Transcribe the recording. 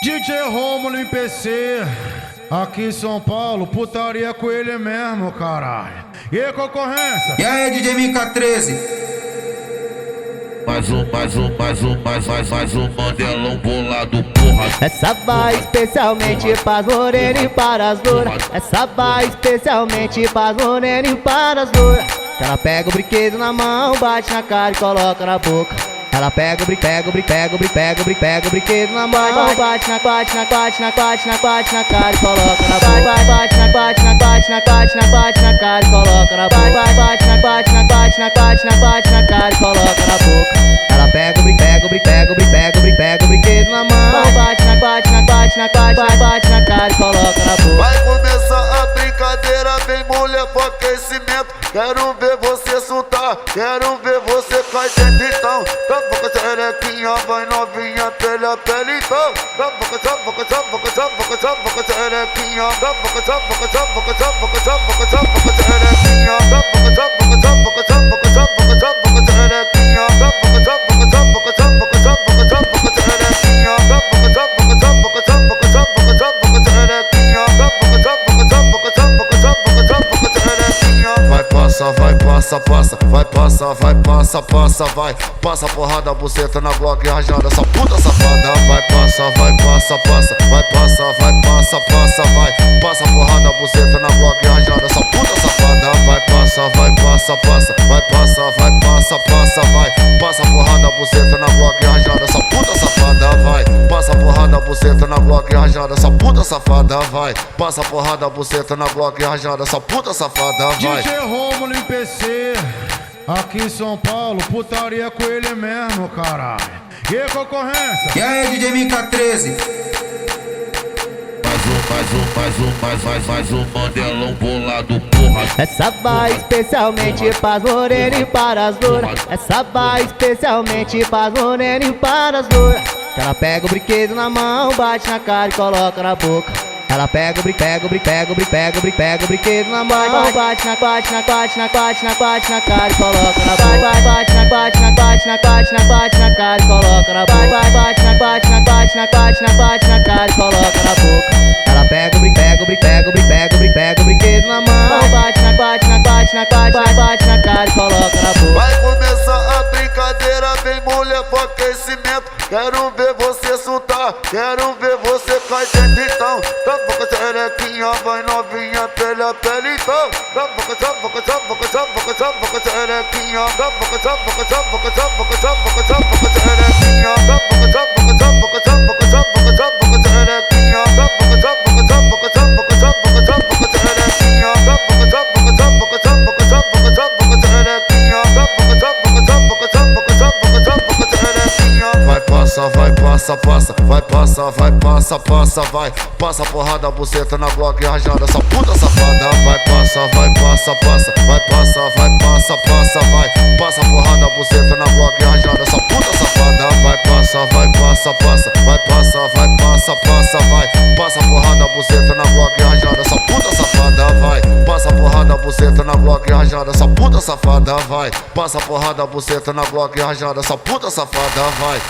DJ Rômulo MPC, aqui em São Paulo, putaria com ele mesmo, caralho. E aí, concorrência? E aí, DJ MK13? Mais um Mandelão bolado, porra. Essa vai especialmente pras morenas e para as louras. Essa vai especialmente pras morenas e para as louras. Ela pega o brinquedo na mão, bate na cara e coloca na boca. Ela pega o brinquedo na mão, bate na cara e coloca na boca. Bate na cara e coloca na boca. Bate na cara e coloca na boca. Ela pega o brinquedo na mão, bate na cara e coloca na boca. Vai começar a brincadeira, vem mulher pro aquecimento. Quero ver você soltar, quero ver você cair dentro então. Boca xerequinha, vai novinha pela pele então. Boca xerequinha, boca xerequinha, boca xerequinha, boca xerequinha, passa porrada, buceta na bloco e rajada, essa puta safada. Vai passa porrada, buceta na bloco e rajada, essa puta safada. Vai passa porrada, buceta na bloco e rajada, essa puta safada. Vai passa porrada, buceta na bloco e rajada, essa puta safada. Vai passa porrada, buceta na bloco e rajada, essa puta safada. Vai DJ Rômulo MPC, aqui em São Paulo, putaria com ele mesmo, caralho. E aí, concorrência? E aí, DJ MK13? Mais um Mandelão bolado, porra. Essa vai especialmente pras morenas e para as louras. Essa vai especialmente pras morenas e para as louras. Ela pega o brinquedo na mão, bate na cara e coloca na boca. Ela pega o brinquedo na mão, bate na cara e coloca na boca. Bate na cara e coloca na boca. Bate na cara e coloca na boca. Ela pega o brinquedo na mão, bate na cara e coloca na boca. vai começar a brincadeira, vem mulher pro aquecimento. Quero ver você soltar, quero ver você cair dentro então. Boca xerequinha, vai novinha pela pele então. Boca xerequinha, boca xerequinha, boca xerequinha, boca xerequinha, passa porrada, buceta na bloco e rajada, essa puta safada. Vai passa porrada, buceta na bloco e rajada, essa puta safada. Vai passa porrada, buceta na bloco e rajada, essa puta safada. Vai passa porrada, buceta na bloco e rajada, essa puta safada. Vai passa porrada, buceta na bloco e rajada, essa puta safada. Vai